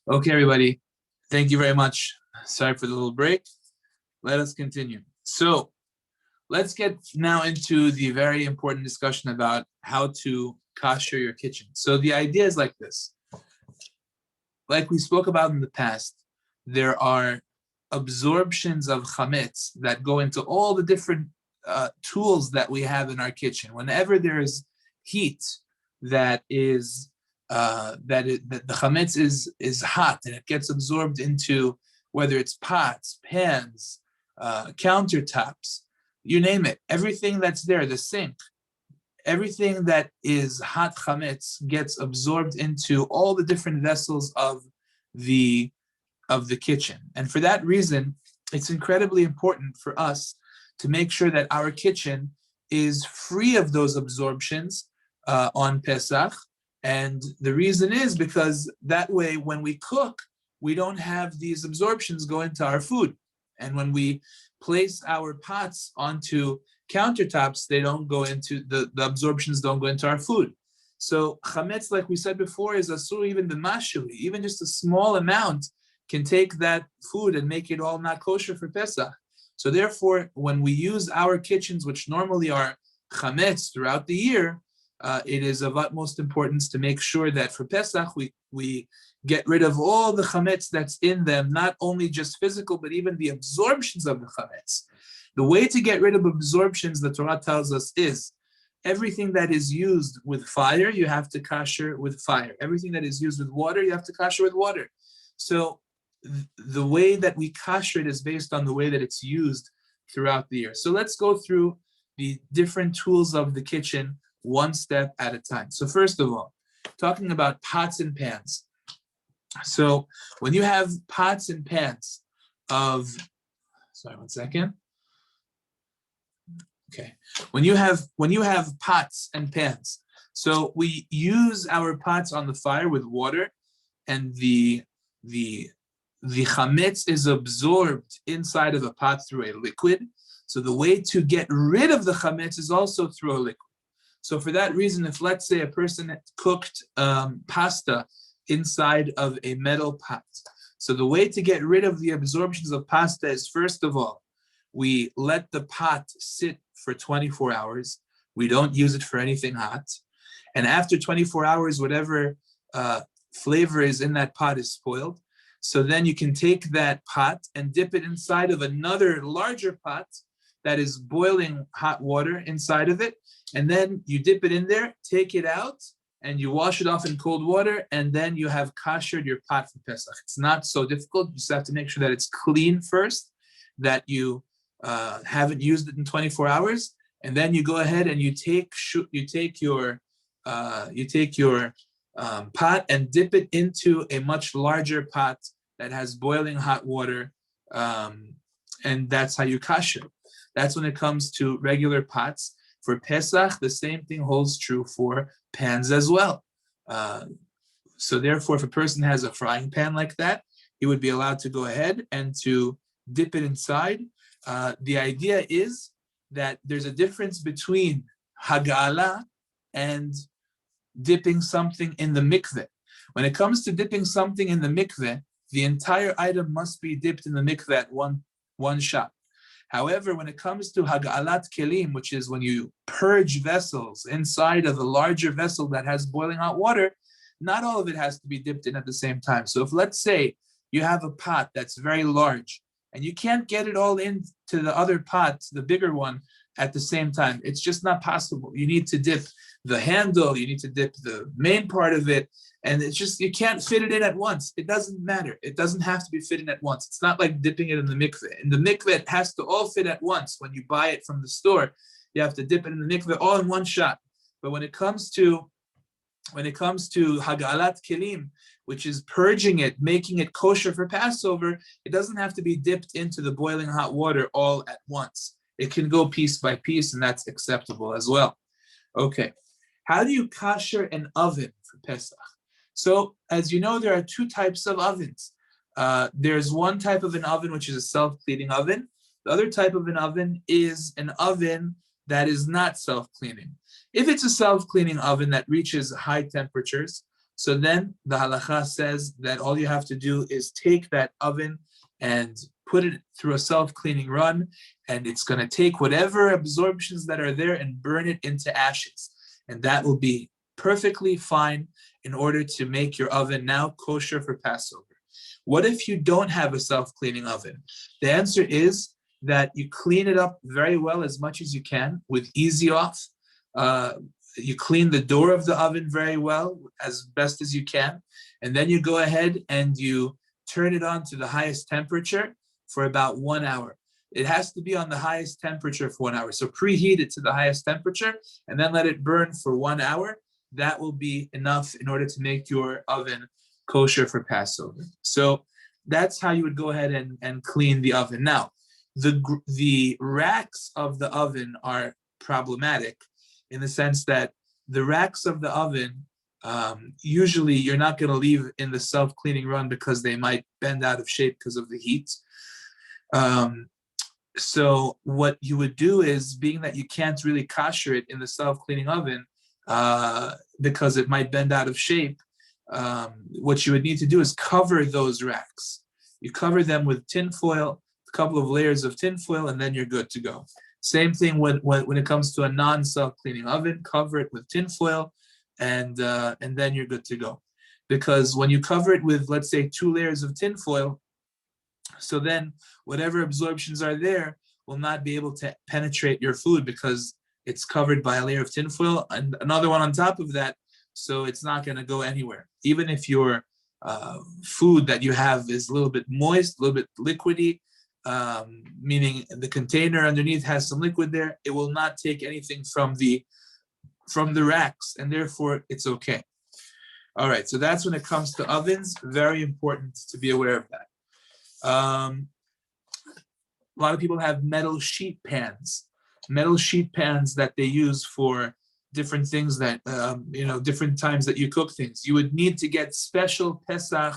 Okay, everybody. Thank you very much. Sorry for the little break. Let us continue. So let's get now into the very important discussion about how to kosher your kitchen. So the idea is like this. Like we spoke about in the past, there are absorptions of chametz that go into all the different tools that we have in our kitchen. Whenever there is heat that is that the chametz is hot and it gets absorbed into whether it's pots, pans, countertops, you name it. Everything that's there, the sink, everything that is hot chametz gets absorbed into all the different vessels of the kitchen. And for that reason, it's incredibly important for us to make sure that our kitchen is free of those absorptions on Pesach. And the reason is because that way, when we cook, we don't have these absorptions go into our food. And when we place our pots onto countertops, they don't go into, the absorptions don't go into our food. So chametz, like we said before, is asur even the mashuli, even just a small amount can take that food and make it all not kosher for Pesach. So therefore, when we use our kitchens, which normally are chametz throughout the year, it is of utmost importance to make sure that for Pesach, we get rid of all the chametz that's in them, not only just physical, but even the absorptions of the chametz. The way to get rid of absorptions, the Torah tells us, is everything that is used with fire, you have to kosher with fire. Everything that is used with water, you have to kosher with water. So the way that we kosher it is based on the way that it's used throughout the year. So let's go through the different tools of the kitchen one step at a time. So first of all, talking about pots and pans. So when you have pots and pans of, sorry, one second. Okay, when you have pots and pans, so we use our pots on the fire with water, and the chametz is absorbed inside of a pot through a liquid. So the way to get rid of the chametz is also through a liquid. So for that reason, if let's say a person had cooked pasta inside of a metal pot, so the way to get rid of the absorptions of pasta is, first of all, we let the pot sit for 24 hours. We don't use it for anything hot. And after 24 hours, whatever flavor is in that pot is spoiled. So then you can take that pot and dip it inside of another larger pot that is boiling hot water inside of it. And then you dip it in there, take it out, and you wash it off in cold water, and then you have koshered your pot for Pesach. It's not so difficult. You just have to make sure that it's clean first, that you haven't used it in 24 hours, and then you go ahead and you take your pot and dip it into a much larger pot that has boiling hot water, and that's how you kosher. That's when it comes to regular pots. For Pesach, the same thing holds true for pans as well. So therefore, if a person has a frying pan like that, he would be allowed to go ahead and to dip it inside. The idea is that there's a difference between hagala and dipping something in the mikveh. When it comes to dipping something in the mikveh, the entire item must be dipped in the mikveh at one shot. However, when it comes to hagalat kelim, which is when you purge vessels inside of a larger vessel that has boiling hot water, not all of it has to be dipped in at the same time. So if, let's say, you have a pot that's very large and you can't get it all into the other pot, the bigger one, at the same time, it's just not possible. You need to dip the handle, you need to dip the main part of it, and it's just, you can't fit it in at once. It doesn't matter. It doesn't have to be fit in at once. It's not like dipping it in the mikveh. In the mikveh, it has to all fit at once. When you buy it from the store, you have to dip it in the mikveh all in one shot. But when it comes to hagalat kelim, which is purging it, making it kosher for Passover, it doesn't have to be dipped into the boiling hot water all at once. It can go piece by piece, and that's acceptable as well. Okay, how do you kosher an oven for Pesach? So, as you know, there are two types of ovens. There's one type of an oven, which is a self-cleaning oven. The other type of an oven is an oven that is not self-cleaning. If it's a self-cleaning oven that reaches high temperatures, So then the halacha says that all you have to do is take that oven and put it through a self-cleaning run, and it's going to take whatever absorptions that are there and burn it into ashes. And that will be perfectly fine in order to make your oven now kosher for Passover. What if you don't have a self-cleaning oven? The answer is that you clean it up very well as much as you can with easy off. You clean the door of the oven very well as best as you can. And then you go ahead and you turn it on to the highest temperature for about 1 hour. It has to be on the highest temperature for 1 hour. So preheat it to the highest temperature and then let it burn for 1 hour. That will be enough in order to make your oven kosher for Passover. So that's how you would go ahead and clean the oven. Now, the racks of the oven are problematic in the sense that the racks of the oven, usually you're not going to leave in the self-cleaning run because they might bend out of shape because of the heat. So what you would do is, being that you can't really kosher it in the self-cleaning oven because it might bend out of shape, what you would need to do is cover those racks. You cover them with tin foil, a couple of layers of tin foil, and then you're good to go. Same thing when it comes to a non-self-cleaning oven, cover it with tin foil, and then you're good to go. Because when you cover it with, let's say, 2 layers of tin foil, so then whatever absorptions are there will not be able to penetrate your food because it's covered by a layer of tin foil and another one on top of that, so it's not going to go anywhere. Even if your food that you have is a little bit moist, a little bit liquidy, meaning the container underneath has some liquid there, it will not take anything from the racks, and therefore it's okay. All right, so that's when it comes to ovens. Very important to be aware of that. A lot of people have metal sheet pans that they use for different things that, different times that you cook things. You would need to get special Pesach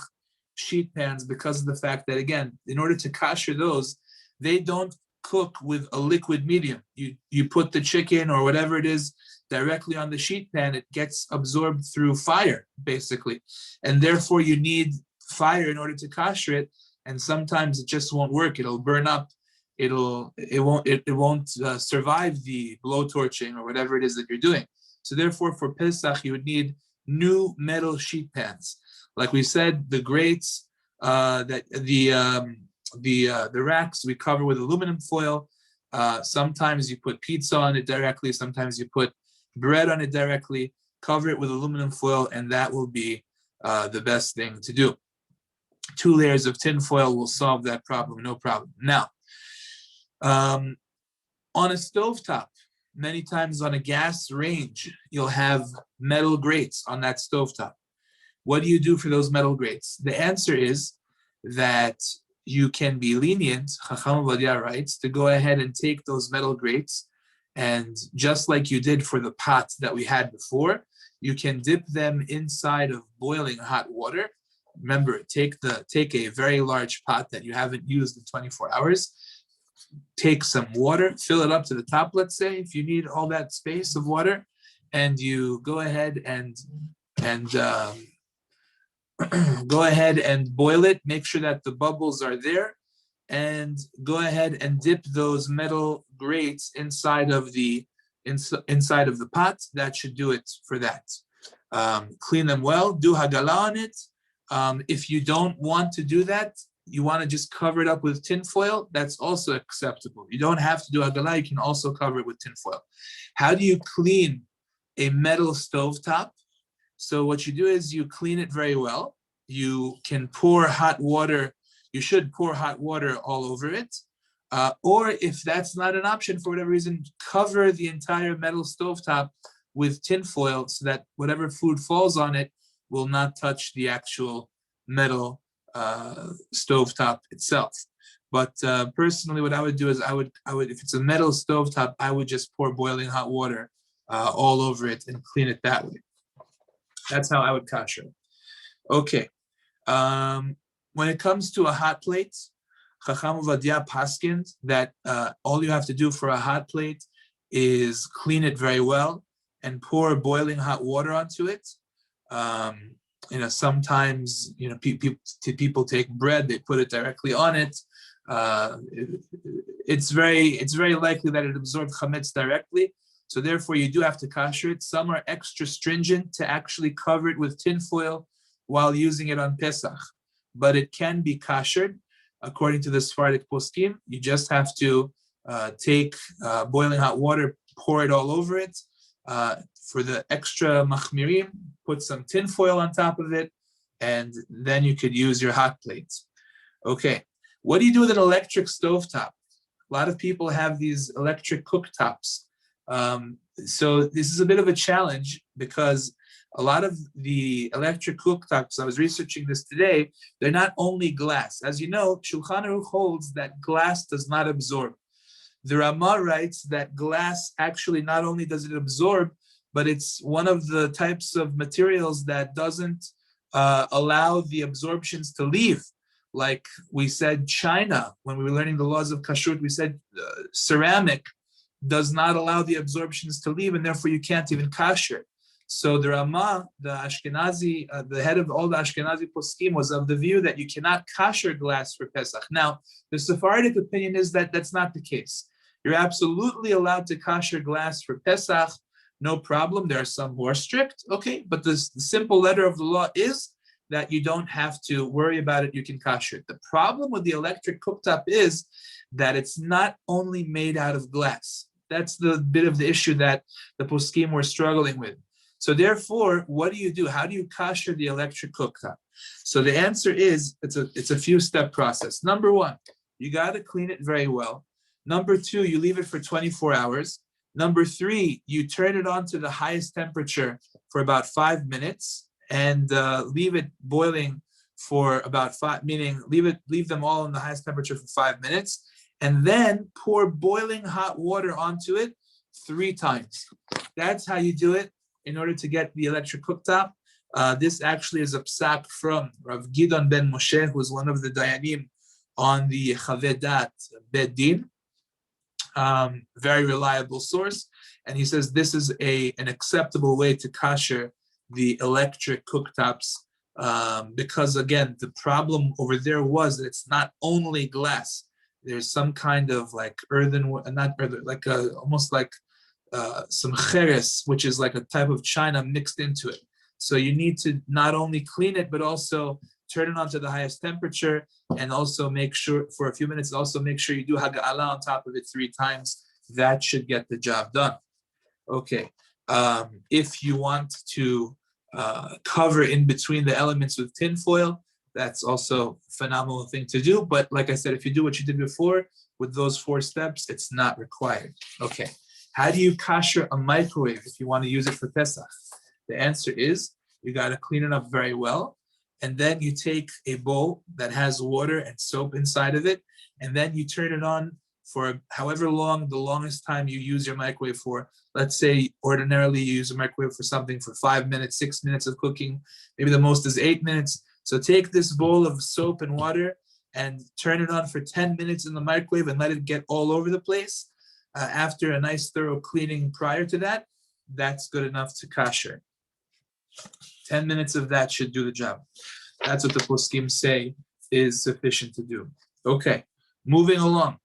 sheet pans because of the fact that, again, in order to kosher those, they don't cook with a liquid medium. You put the chicken or whatever it is directly on the sheet pan, it gets absorbed through fire, basically. And therefore you need fire in order to kosher it. And sometimes it just won't work. It'll burn up. It won't survive the blowtorching or whatever it is that you're doing. So therefore, for Pesach, you would need new metal sheet pans. Like we said, the grates, the racks we cover with aluminum foil. Sometimes you put pizza on it directly. Sometimes you put bread on it directly. Cover it with aluminum foil, and that will be the best thing to do. 2 layers of tin foil will solve that problem, no problem. Now, on a stovetop, many times on a gas range, you'll have metal grates on that stovetop. What do you do for those metal grates? The answer is that you can be lenient, Chacham Ovadia writes, to go ahead and take those metal grates, and just like you did for the pot that we had before, you can dip them inside of boiling hot water. Remember, take a very large pot that you haven't used in 24 hours, take some water, fill it up to the top, let's say, if you need all that space of water, and you go ahead and go ahead and boil it. Make sure that the bubbles are there, and go ahead and dip those metal grates inside of the pot. That should do it for that. Clean them well, do hagala on it. If you don't want to do that, you want to just cover it up with tin foil, that's also acceptable. You don't have to do hagala, you can also cover it with tin foil. How do you clean a metal stovetop? So what you do is you clean it very well. You can pour hot water. You should pour hot water all over it. Or if that's not an option for whatever reason, cover the entire metal stovetop with tin foil so that whatever food falls on it will not touch the actual metal stovetop itself. But personally, what I would do is I would, if it's a metal stovetop, I would just pour boiling hot water all over it and clean it that way. That's how I would kosher it. Okay. When it comes to a hot plate, Chacham Ovadia paskind that all you have to do for a hot plate is clean it very well and pour boiling hot water onto it. Sometimes people take bread, they put it directly on it. It's very likely that it absorbs chametz directly. So therefore, you do have to kasher it. Some are extra stringent to actually cover it with tinfoil while using it on Pesach, but it can be kashered according to the Sephardic poskim. You just have to take boiling hot water, pour it all over it. For the extra machmirim, put some tinfoil on top of it, and then you could use your hot plates. Okay, what do you do with an electric stovetop? A lot of people have these electric cooktops. So this is a bit of a challenge because a lot of the electric cooktops, I was researching this today, they're not only glass. As you know, Shulchan Aruch holds that glass does not absorb. The Ramah writes that glass actually not only does it absorb, but it's one of the types of materials that doesn't allow the absorptions to leave. Like we said, China, when we were learning the laws of kashrut, we said ceramic does not allow the absorptions to leave, and therefore you can't even kasher. So the Ramah, the Ashkenazi, the head of all the Ashkenazi poskim, was of the view that you cannot kasher glass for Pesach. Now, the Sephardic opinion is that that's not the case. You're absolutely allowed to kasher glass for Pesach, no problem. There are some more strict, okay, but the simple letter of the law is that you don't have to worry about it, you can kasher it. The problem with the electric cooktop is that it's not only made out of glass. That's the bit of the issue that the poskim were struggling with. So therefore, what do? How do you kasher the electric cooktop? So the answer is, it's a few-step process. Number one, you got to clean it very well. Number two, you leave it for 24 hours. Number three, you turn it on to the highest temperature for about 5 minutes and leave it boiling for about 5, meaning leave them all in the highest temperature for 5 minutes, and then pour boiling hot water onto it 3 times. That's how you do it in order to get the electric cooktop. This actually is a psak from Rav Gidon ben Moshe, who is one of the dayanim on the Chavedat Beit Din. Very reliable source, and he says this is an acceptable way to kasher the electric cooktops, because again, the problem over there was that it's not only glass. There's some kind of like almost like some cheres, which is like a type of china mixed into it. So you need to not only clean it, but also turn it on to the highest temperature, and also make sure for a few minutes, also make sure you do haga'ala on top of it 3 times. That should get the job done. Okay. If you want to cover in between the elements with tinfoil, that's also a phenomenal thing to do. But like I said, if you do what you did before with those 4 steps, it's not required. Okay. How do you kasher a microwave if you want to use it for Pesach? The answer is you got to clean it up very well. And then you take a bowl that has water and soap inside of it, and then you turn it on for however long, the longest time you use your microwave for. Let's say ordinarily you use a microwave for something for 5 minutes, 6 minutes of cooking. Maybe the most is 8 minutes. So take this bowl of soap and water and turn it on for 10 minutes in the microwave and let it get all over the place. After a nice thorough cleaning prior to that, that's good enough to kasher. 10 minutes of that should do the job. That's what the poskim say is sufficient to do. Okay, moving along.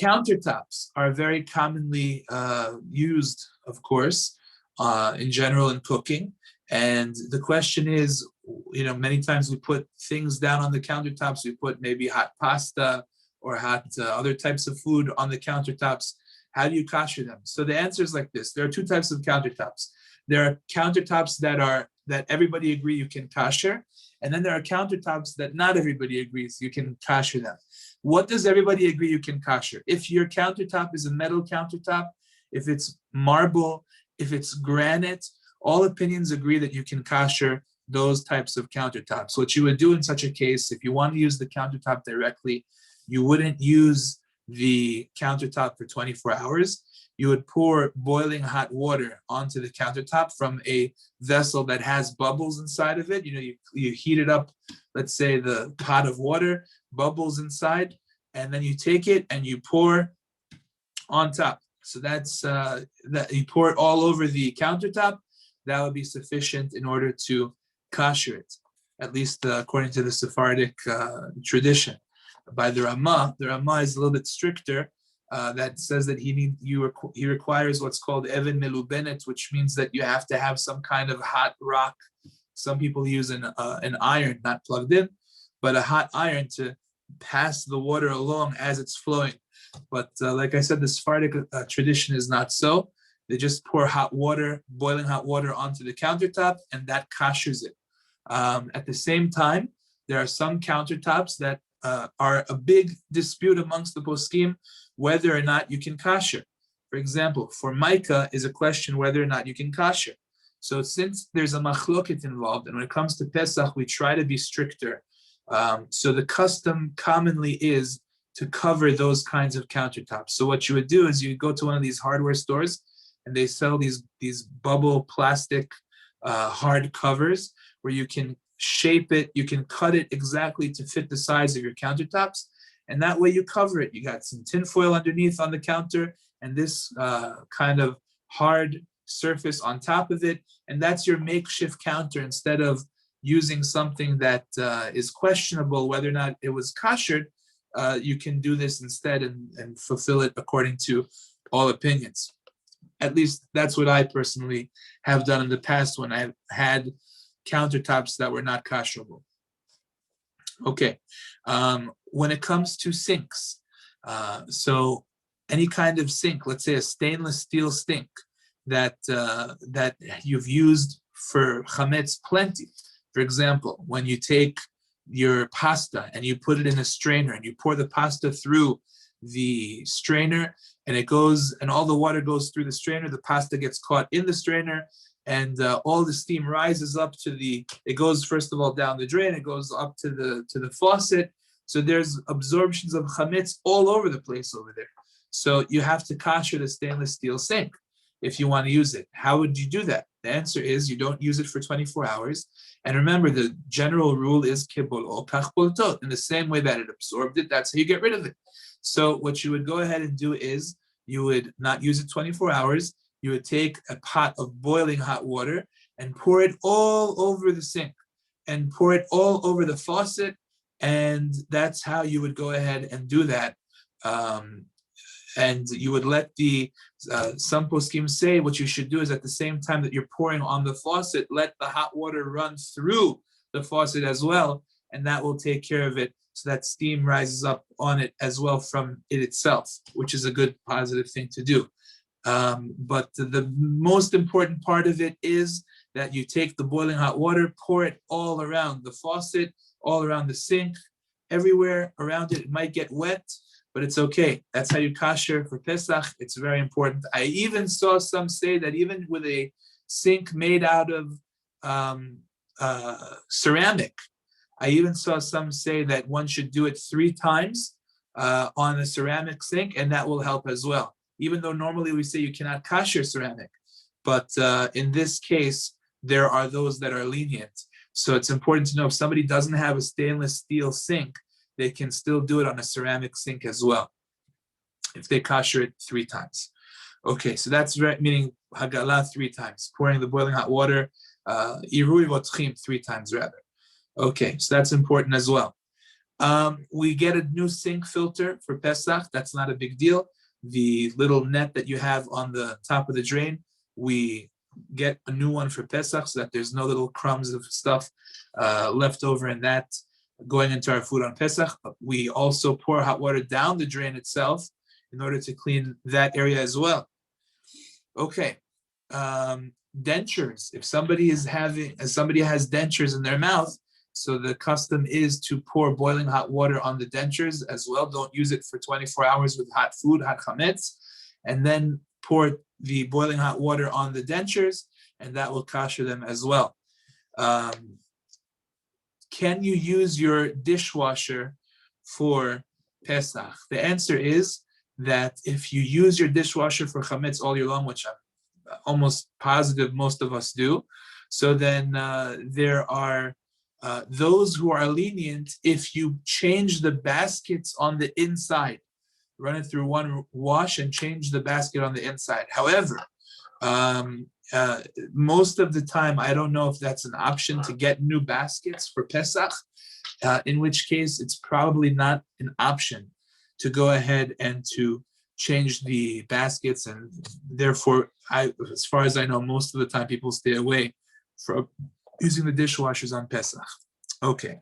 Countertops are very commonly used, of course, in general in cooking. And the question is, many times we put things down on the countertops. We put maybe hot pasta or hot other types of food on the countertops. How do you kasher them? So the answer is like this. There are 2 types of countertops. There are countertops that everybody agree you can kasher, and then there are countertops that not everybody agrees you can kasher them. What does everybody agree you can kasher? If your countertop is a metal countertop, if it's marble, if it's granite, all opinions agree that you can kasher those types of countertops. What you would do in such a case, if you want to use the countertop directly, you wouldn't use the countertop for 24 hours. You would pour boiling hot water onto the countertop from a vessel that has bubbles inside of it. You heat it up, let's say the pot of water, bubbles inside, and then you take it and you pour on top. So that's that you pour it all over the countertop. That would be sufficient in order to kasher it, at least according to the Sephardic tradition. By the Ramah is a little bit stricter. That says that he requires what's called even melubenet, which means that you have to have some kind of hot rock. Some people use an iron, not plugged in, but a hot iron to pass the water along as it's flowing. But like I said, the Sephardic tradition is not so. They just pour hot water, boiling hot water onto the countertop, and that kashers it. At the same time, there are some countertops that are a big dispute amongst the poskim whether or not you can kasher. For example, for mica is a question whether or not you can kasher. So since there's a machloket involved, and when it comes to Pesach, we try to be stricter. So the custom commonly is to cover those kinds of countertops. So what you would do is you go to one of these hardware stores, and they sell these bubble plastic hard covers where you can shape it, you can cut it exactly to fit the size of your countertops, and that way you cover it. You got some tin foil underneath on the counter, and this kind of hard surface on top of it, and that's your makeshift counter. Instead of using something that is questionable whether or not it was kashered, you can do this instead and fulfill it according to all opinions. At least that's what I personally have done in the past when I've had countertops that were not kasherable. Okay, when it comes to sinks, so any kind of sink, let's say a stainless steel sink that you've used for chametz plenty. For example, when you take your pasta and you put it in a strainer and you pour the pasta through the strainer, and it goes, and all the water goes through the strainer, the pasta gets caught in the strainer, and all the steam rises up to it goes first of all down the drain, it goes up to the faucet. So there's absorptions of chametz all over the place over there. So you have to kasher the stainless steel sink if you want to use it. How would you do that? The answer is you don't use it for 24 hours. And remember, the general rule is kibolo kach poltot. In the same way that it absorbed it, that's how you get rid of it. So what you would go ahead and do is you would not use it 24 hours. You would take a pot of boiling hot water and pour it all over the sink and pour it all over the faucet. And that's how you would go ahead and do that. And you would let some poskim say what you should do is at the same time that you're pouring on the faucet, let the hot water run through the faucet as well, and that will take care of it so that steam rises up on it as well from it itself, which is a good positive thing to do. But the most important part of it is that you take the boiling hot water, pour it all around the faucet, all around the sink, everywhere around it. It might get wet, but it's okay. That's how you kasher for Pesach. It's very important. I even saw some say that even with a sink made out of ceramic, I even saw some say that one should do it 3 times on a ceramic sink, and that will help as well. Even though normally we say you cannot kasher ceramic, but in this case, there are those that are lenient. So it's important to know if somebody doesn't have a stainless steel sink, they can still do it on a ceramic sink as well, if they kasher it 3 times. Okay, so that's right, meaning hagalah 3 times, pouring the boiling hot water, irui votchim 3 times rather. Okay, so that's important as well. We get a new sink filter for Pesach. That's not a big deal. The little net that you have on the top of the drain, we get a new one for Pesach so that there's no little crumbs of stuff left over in that going into our food on Pesach. We also pour hot water down the drain itself in order to clean that area as well. Okay, dentures. If somebody has dentures in their mouth, so the custom is to pour boiling hot water on the dentures as well. Don't use it for 24 hours with hot food, hot chametz, and then pour the boiling hot water on the dentures, and that will kasher them as well. Can you use your dishwasher for Pesach? The answer is that if you use your dishwasher for chametz all year long, which I'm almost positive most of us do, so then there are those who are lenient if you change the baskets on the inside, run it through one wash and change the basket on the inside. However, most of the time, I don't know if that's an option to get new baskets for Pesach, in which case it's probably not an option to go ahead and to change the baskets, and therefore, as far as I know, most of the time people stay away from using the dishwashers on Pesach. Okay,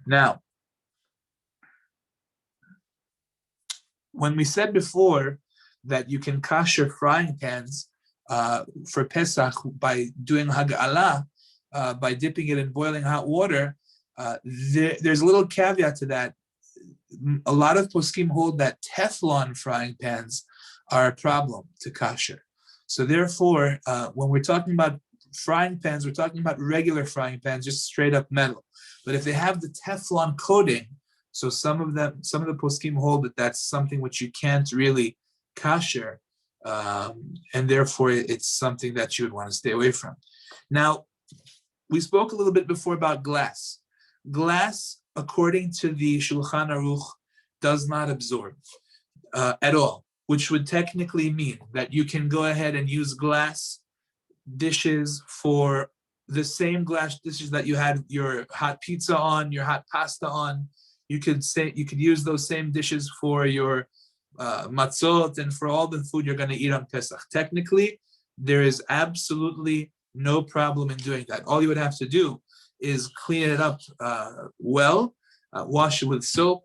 now, when we said before that you can kosher frying pans for Pesach by doing hag'ala, by dipping it in boiling hot water, there's a little caveat to that. A lot of poskim hold that Teflon frying pans are a problem to kosher. So therefore, when we're talking about frying pans, we're talking about regular frying pans, just straight up metal. But if they have the Teflon coating, so some of the poskim hold that that's something which you can't really kosher, and therefore it's something that you would want to stay away from. Now, we spoke a little bit before about glass. Glass, according to the Shulchan Aruch, does not absorb at all, which would technically mean that you can go ahead and use glass dishes for the same glass dishes that you had your hot pizza on, your hot pasta on. You could use those same dishes for your matzot and for all the food you're going to eat on Pesach. Technically, there is absolutely no problem in doing that. All you would have to do is clean it up wash it with soap,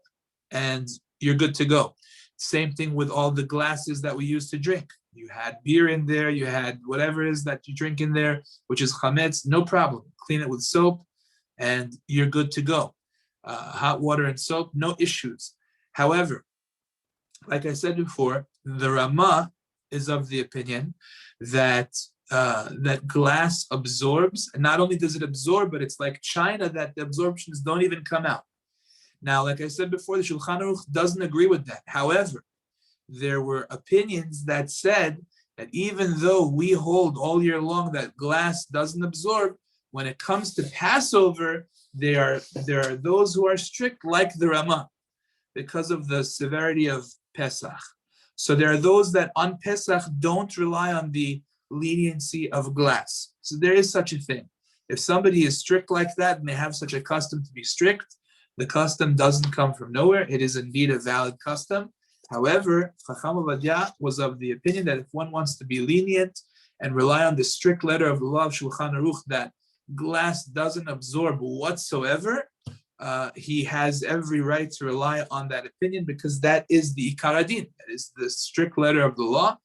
and you're good to go. Same thing with all the glasses that we used to drink. You had beer in there, you had whatever it is that you drink in there, which is chametz, no problem. Clean it with soap, and you're good to go. Hot water and soap, no issues. However, like I said before, the Ramah is of the opinion that that glass absorbs, and not only does it absorb, but it's like China, that the absorptions don't even come out. Now, like I said before, the Shulchan Aruch doesn't agree with that. However, there were opinions that said that even though we hold all year long that glass doesn't absorb, when it comes to Passover, there are those who are strict, like the Ramah, because of the severity of Pesach. So there are those that on Pesach don't rely on the leniency of glass. So there is such a thing. If somebody is strict like that and they have such a custom to be strict, the custom doesn't come from nowhere. It is indeed a valid custom. However, Chacham Ovadia was of the opinion that if one wants to be lenient and rely on the strict letter of the law of Shulchan Aruch that glass doesn't absorb whatsoever, he has every right to rely on that opinion, because that is the Ikar Adin, that is the strict letter of the law,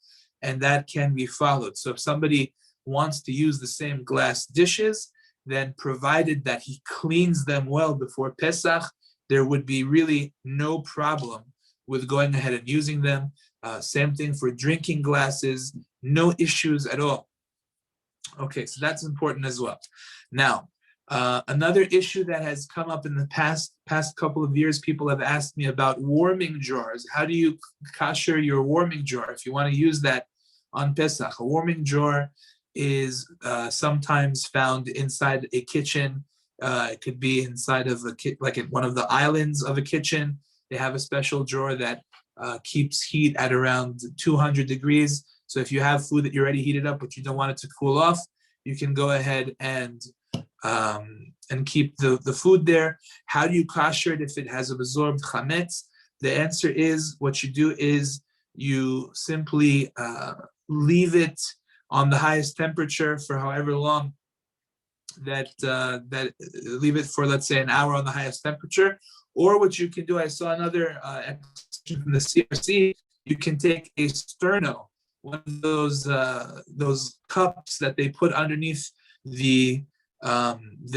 and that can be followed. So if somebody wants to use the same glass dishes, then provided that he cleans them well before Pesach, there would be really no problem with going ahead and using them. Same thing for drinking glasses, no issues at all. Okay, so that's important as well. Now, another issue that has come up in the past couple of years, people have asked me about warming jars. How do you kosher your warming jar if you want to use that on Pesach? A warming jar is sometimes found inside a kitchen. It could be inside of like in one of the islands of a kitchen. They have a special drawer that keeps heat at around 200 degrees. So if you have food that you already heated up but you don't want it to cool off, you can go ahead and keep the food there. How do you kosher it if it has absorbed chametz? The answer is, what you do is you simply leave it on the highest temperature for however long that leave it for, let's say, an hour on the highest temperature. Or what you can do, I saw another explanation from the CRC, you can take a sterno, one of those cups that they put underneath the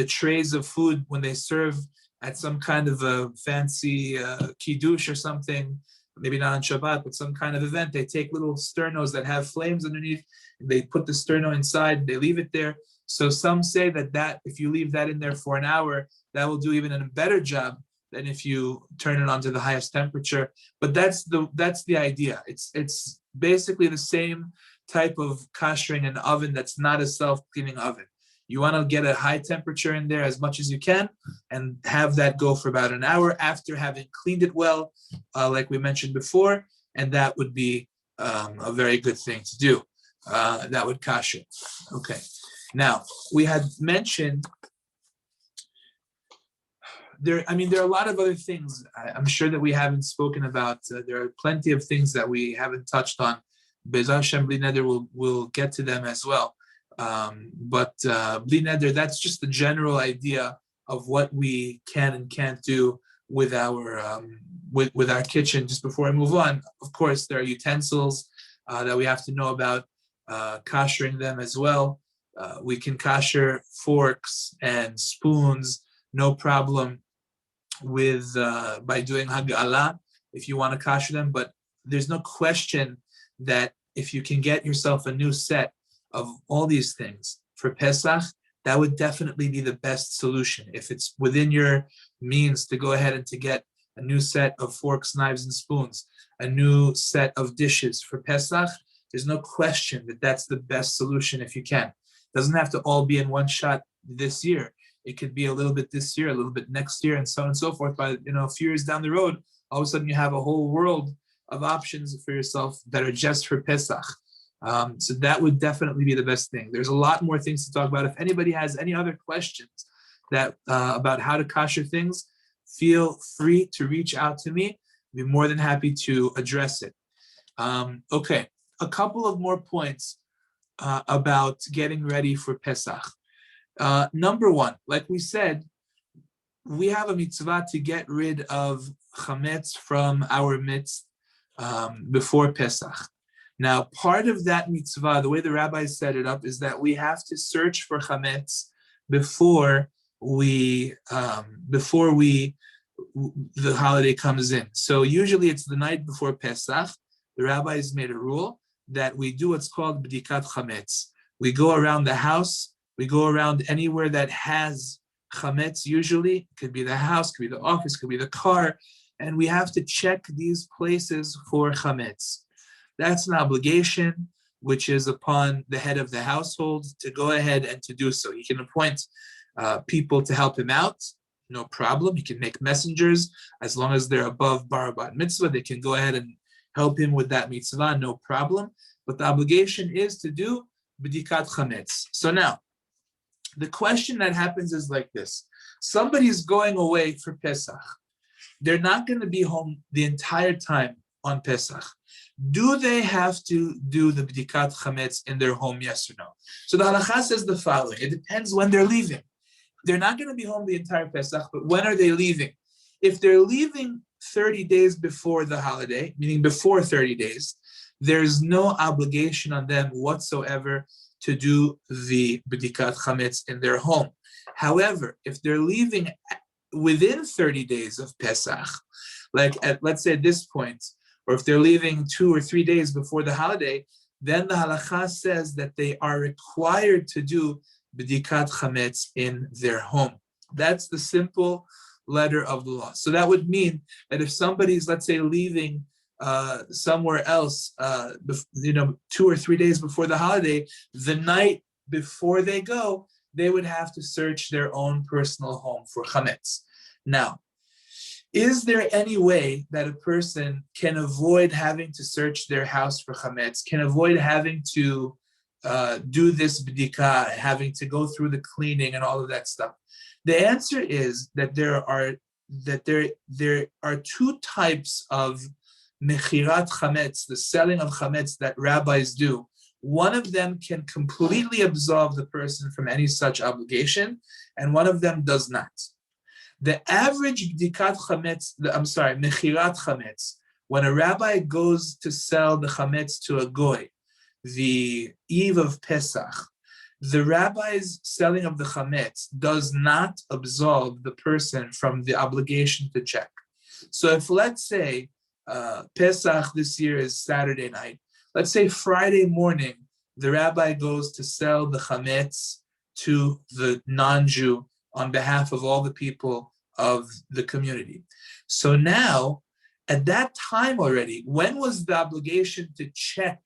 trays of food when they serve at some kind of a fancy kiddush or something, maybe not on Shabbat, but some kind of event. They take little sternos that have flames underneath, and they put the sterno inside, they leave it there. So some say that if you leave that in there for an hour, that will do even a better job than if you turn it on to the highest temperature. But that's the idea. It's basically the same type of koshering an oven that's not a self-cleaning oven. You want to get a high temperature in there as much as you can and have that go for about an hour after having cleaned it well, like we mentioned before, and that would be a very good thing to do. that would kasher. Okay. Now, we had mentioned there are a lot of other things I'm sure that we haven't spoken about. There are plenty of things that we haven't touched on. Be'ezras Hashem Bli Neder, we'll get to them as well. But Bli Neder, that's just the general idea of what we can and can't do with our with our kitchen. Just before I move on, of course, there are utensils that we have to know about, koshering them as well. We can kosher forks and spoons, no problem, with by doing hagala if you want to kosher them. But there's no question that if you can get yourself a new set of all these things for Pesach, that would definitely be the best solution. If it's within your means to go ahead and to get a new set of forks, knives, and spoons, a new set of dishes for Pesach, there's no question that that's the best solution if you can. It doesn't have to all be in one shot this year. It could be a little bit this year, a little bit next year, and so on and so forth. By a few years down the road, all of a sudden you have a whole world of options for yourself that are just for Pesach. So that would definitely be the best thing. There's a lot more things to talk about. If anybody has any other questions that about how to kosher things, feel free to reach out to me. I'd be more than happy to address it. Okay, a couple of more points about getting ready for Pesach. Number one, like we said, we have a mitzvah to get rid of chametz from our midst before Pesach. Now, part of that mitzvah, the way the rabbis set it up, is that we have to search for chametz before the holiday comes in. So usually it's the night before Pesach. The rabbis made a rule that we do what's called b'dikat chametz. We go around the house. We go around anywhere that has chametz. Usually, it could be the house, could be the office, could be the car, and we have to check these places for chametz. That's an obligation which is upon the head of the household to go ahead and to do so. He can appoint people to help him out, no problem. He can make messengers as long as they're above bar bat mitzvah. They can go ahead and help him with that mitzvah, no problem. But the obligation is to do b'dikat chametz. So now, the question that happens is like this. Somebody's going away for Pesach. They're not going to be home the entire time on Pesach. Do they have to do the b'dikat chametz in their home, yes or no? So the halacha says the following. It depends when they're leaving. They're not going to be home the entire Pesach, but when are they leaving? If they're leaving 30 days before the holiday, meaning before 30 days, there's no obligation on them whatsoever to do the b'dikat chametz in their home. However, if they're leaving within 30 days of Pesach, like let's say at this point, or if they're leaving 2 or 3 days before the holiday, then the halacha says that they are required to do b'dikat chametz in their home. That's the simple letter of the law. So that would mean that if somebody's, let's say, leaving somewhere else, 2 or 3 days before the holiday, the night before they go, they would have to search their own personal home for chametz. Now, is there any way that a person can avoid having to search their house for chametz, can avoid having to do this b'dikah, having to go through the cleaning and all of that stuff? The answer is that there are two types of mechirat chametz, the selling of chametz that rabbis do. One of them can completely absolve the person from any such obligation, and one of them does not. The average b'dikat chametz, mechirat chametz, when a rabbi goes to sell the chametz to a goy, the eve of Pesach, the rabbi's selling of the chametz does not absolve the person from the obligation to check. So if, let's say, Pesach this year is Saturday night, let's say Friday morning, the rabbi goes to sell the chametz to the non-Jew on behalf of all the people of the community. So now, at that time already, when was the obligation to check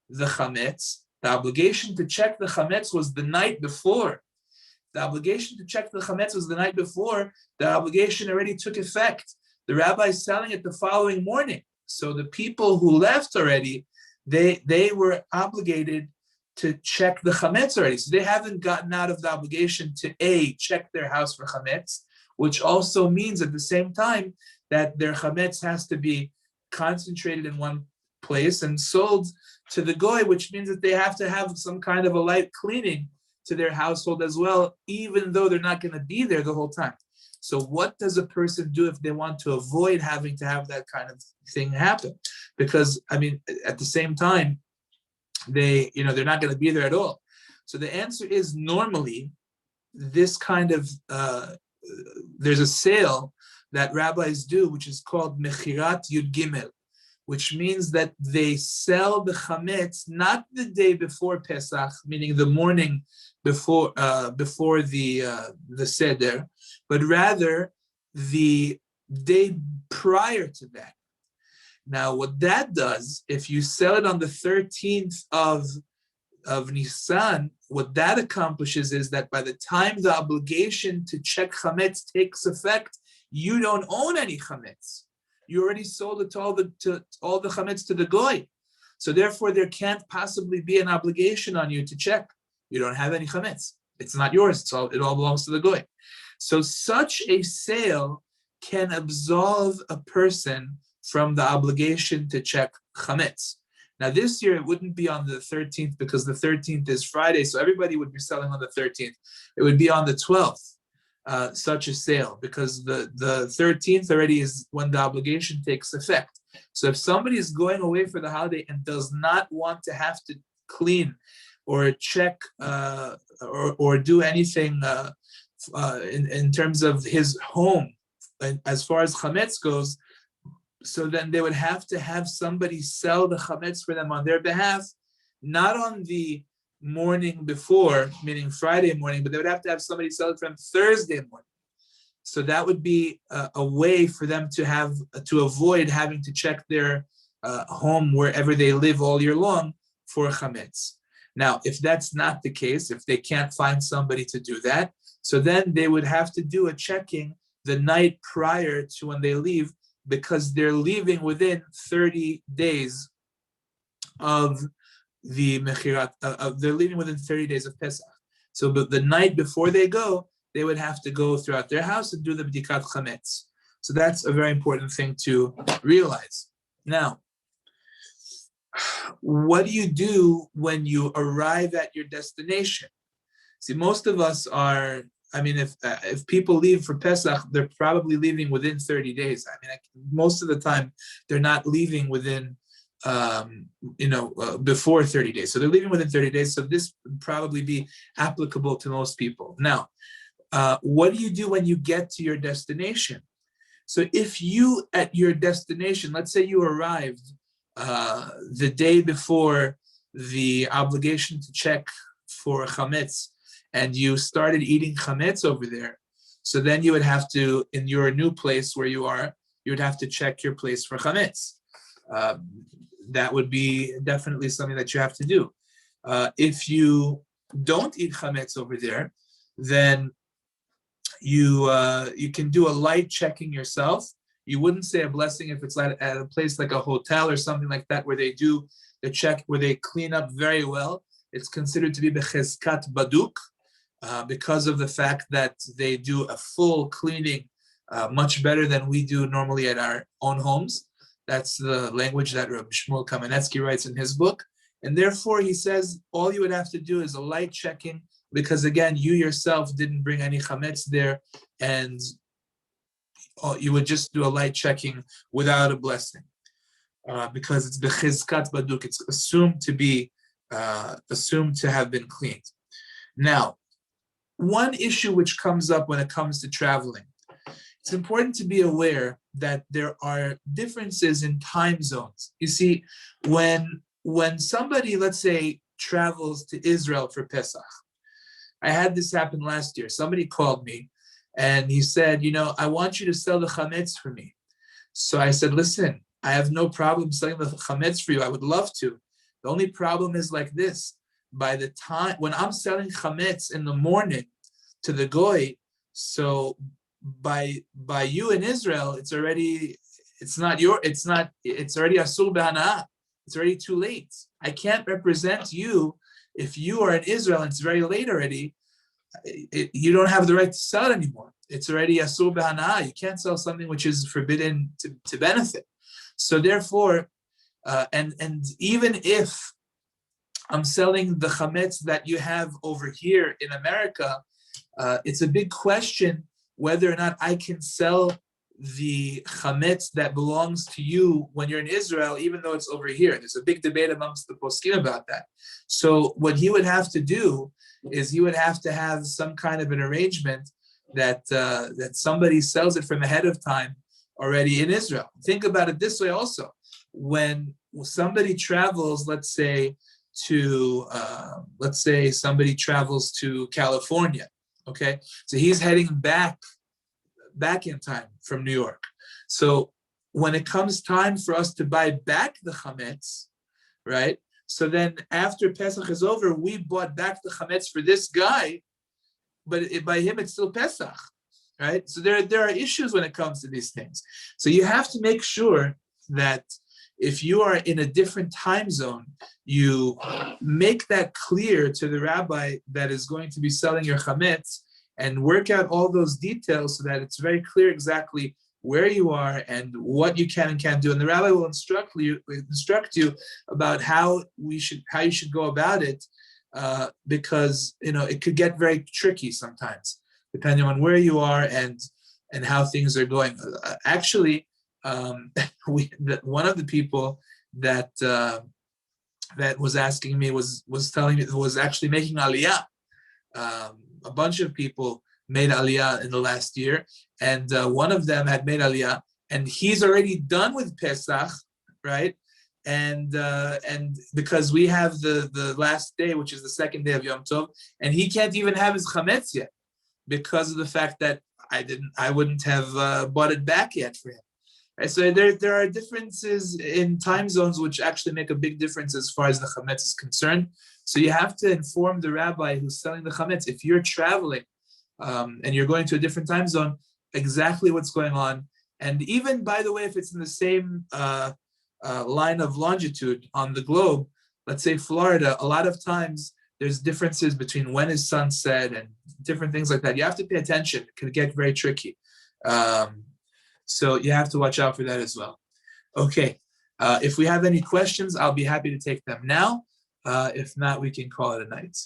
the chametz? The obligation to check the chametz was the night before. The obligation to check the chametz was the night before. The obligation already took effect. The rabbi is selling it the following morning. So the people who left already, they were obligated to check the chametz already. So they haven't gotten out of the obligation to check their house for chametz, which also means at the same time that their chametz has to be concentrated in one place and sold to the goy, which means that they have to have some kind of a light cleaning to their household as well, even though they're not going to be there the whole time. So what does a person do if they want to avoid having to have that kind of thing happen? Because, I mean, at the same time, they're not going to be there at all. So the answer is normally this kind of, there's a sale that rabbis do, which is called Mechirat Yud Gimel, which means that they sell the chametz not the day before Pesach, meaning the morning before the seder, but rather the day prior to that. Now, what that does, if you sell it on the 13th of Nisan, what that accomplishes is that by the time the obligation to check chametz takes effect, you don't own any chametz. You already sold it to all the chametz to the goy. So therefore, there can't possibly be an obligation on you to check. You don't have any chametz. It's not yours. It all belongs to the goy. So such a sale can absolve a person from the obligation to check chametz. Now this year it wouldn't be on the 13th because the 13th is Friday, so everybody would be selling on the 13th. It would be on the 12th, such a sale, because the 13th already is when the obligation takes effect. So if somebody is going away for the holiday and does not want to have to clean or check or do anything in terms of his home, as far as chametz goes, so then they would have to have somebody sell the chametz for them on their behalf, not on the morning before, meaning Friday morning, but they would have to have somebody sell it for them Thursday morning. So that would be a way for them to avoid having to check their home wherever they live all year long for chametz. Now, if that's not the case, if they can't find somebody to do that, so then they would have to do a checking the night prior to when they leave, because they're leaving within 30 days of the mechirat. They're leaving within 30 days of Pesach. So but the night before they go, they would have to go throughout their house and do the bdikat chametz. So that's a very important thing to realize. Now, what do you do when you arrive at your destination? See, most of us are, I mean, if people leave for Pesach, they're probably leaving within 30 days. I mean, most of the time, they're not leaving within, before 30 days. So they're leaving within 30 days. So this would probably be applicable to most people. Now, what do you do when you get to your destination? So if you, at your destination, let's say you arrived the day before the obligation to check for chametz, and you started eating chametz over there, so then you would have to, in your new place where you are, you would have to check your place for chametz. That would be definitely something that you have to do. If you don't eat chametz over there, then you can do a light checking yourself. You wouldn't say a blessing if it's at a place like a hotel or something like that, where they do the check, where they clean up very well. It's considered to be bechezkat baduk, because of the fact that they do a full cleaning much better than we do normally at our own homes. That's the language that Rabbi Shmuel Kamenetsky writes in his book. And therefore, he says, all you would have to do is a light checking, because again, you yourself didn't bring any chametz there, and you would just do a light checking without a blessing, because it's bechizkat baduk. It's assumed to have been cleaned. Now, one issue which comes up when it comes to traveling, it's important to be aware that there are differences in time zones. You see, when somebody, let's say, travels to Israel for Pesach, I had this happen last year. Somebody called me and he said, I want you to sell the chametz for me. So I said, listen, I have no problem selling the chametz for you. I would love to. The only problem is like this. By the time, when I'm selling chametz in the morning to the goy, so by you in Israel, it's already asur b'hana'ah. It's already too late. I can't represent you if you are in Israel and it's very late already, you don't have the right to sell it anymore. It's already asur b'hana'ah. You can't sell something which is forbidden to benefit. So therefore, and even if I'm selling the chametz that you have over here in America, it's a big question whether or not I can sell the chametz that belongs to you when you're in Israel, even though it's over here. There's a big debate amongst the poskim about that. So what he would have to do is he would have to have some kind of an arrangement that that somebody sells it from ahead of time already in Israel. Think about it this way also. When somebody travels, let's say somebody travels to California, okay? So he's heading back in time from New York. So when it comes time for us to buy back the chametz, right? So then after Pesach is over, we bought back the chametz for this guy, but by him it's still Pesach, right? So there are issues when it comes to these things. So you have to make sure that if you are in a different time zone, you make that clear to the rabbi that is going to be selling your chametz, and work out all those details so that it's very clear exactly where you are and what you can and can't do. And the rabbi will instruct you about how you should go about it, because it could get very tricky sometimes, depending on where you are and how things are going. Actually, one of the people that was asking me was telling me was actually making aliyah. A bunch of people made aliyah in the last year, and one of them had made aliyah, and he's already done with Pesach, right? And because we have the last day, which is the second day of Yom Tov, and he can't even have his chametz yet because of the fact that I wouldn't have bought it back yet for him. Right? So there are differences in time zones which actually make a big difference as far as the chametz is concerned. So you have to inform the rabbi who's selling the chametz, if you're traveling and you're going to a different time zone, exactly what's going on. And even, by the way, if it's in the same line of longitude on the globe, let's say Florida, a lot of times there's differences between when is sunset and different things like that. You have to pay attention. It can get very tricky. So you have to watch out for that as well. Okay, if we have any questions, I'll be happy to take them now. If not, we can call it a night.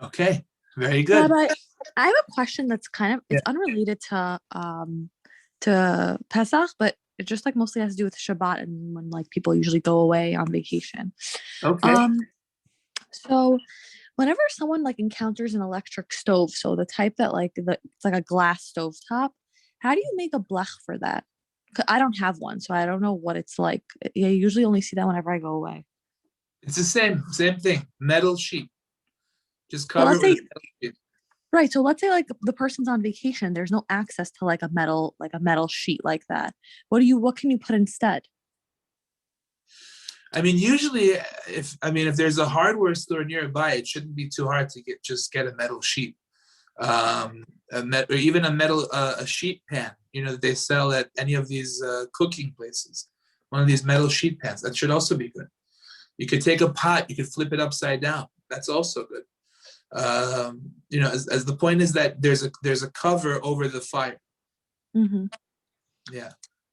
Okay, very good. Rabbi, I have a question that's it's unrelated to Pesach, but it just mostly has to do with Shabbat and when people usually go away on vacation. Okay. So whenever someone encounters an electric stove, so the type that it's like a glass stove top, how do you make a blech for that? I don't have one, so I don't know what it's like. I usually only see that whenever I go away. It's the same thing. Metal sheet. Just cover it with a metal sheet. Right. So let's say the person's on vacation. There's no access to a metal sheet like that. What can you put instead? I mean, usually, if there's a hardware store nearby, it shouldn't be too hard to get a metal sheet, or even a sheet pan. That they sell at any of these cooking places. One of these metal sheet pans that should also be good. You could take a pot, you could flip it upside down. That's also good. As the point is that there's a cover over the fire. Mm-hmm. Yeah.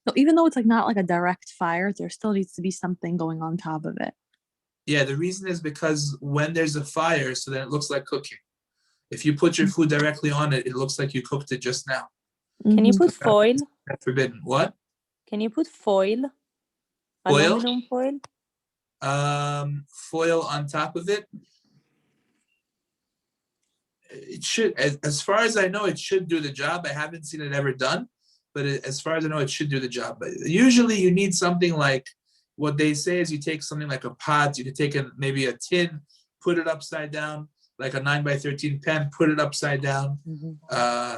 So even though it's not a direct fire, there still needs to be something going on top of it. Yeah, the reason is because when there's a fire, so then it looks like cooking. If you put your food directly on it, it looks like you cooked it just now. Can you put foil? That's forbidden. What? Can you put foil? Foil? Aluminum foil? Foil on top of it. It should, as far as I know, it should do the job. I haven't seen it ever done, but as far as I know, it should do the job. But usually you need something like, what they say is you take something like a pot, you could take maybe a tin, put it upside down, like a 9x13 pen, put it upside down,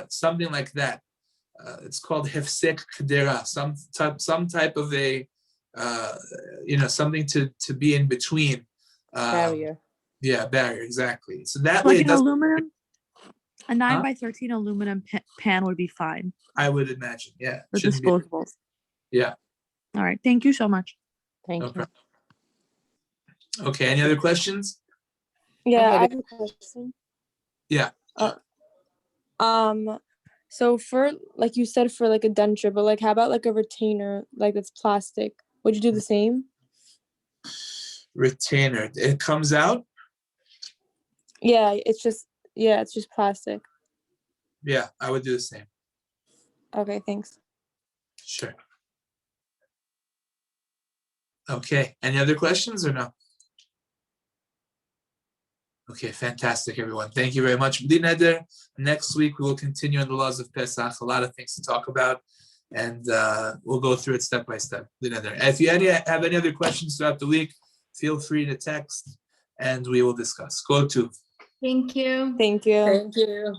something like that. It's called hefsek kedera, some type of a, something to be in between. Barrier. Yeah, barrier, exactly. So that way it doesn't. Aluminum, a 9x13 aluminum pan would be fine. I would imagine, yeah. The disposables. Yeah. All right. Thank you so much. Thank you. Problem. Okay, any other questions? Yeah, had I have a question. Yeah. So for like you said for like a denture, but like how about like a retainer like that's plastic? Would you do the same? Retainer, it comes out? Yeah, it's just plastic. Yeah, I would do the same. Okay, thanks. Sure. Okay, any other questions or no? Okay, fantastic, everyone. Thank you very much. Bli neder, next week we will continue on the laws of Pesach. A lot of things to talk about, and we'll go through it step by step. Bli neder. If you have any other questions throughout the week, feel free to text, and we will discuss. Go to. Thank you. Thank you. Thank you.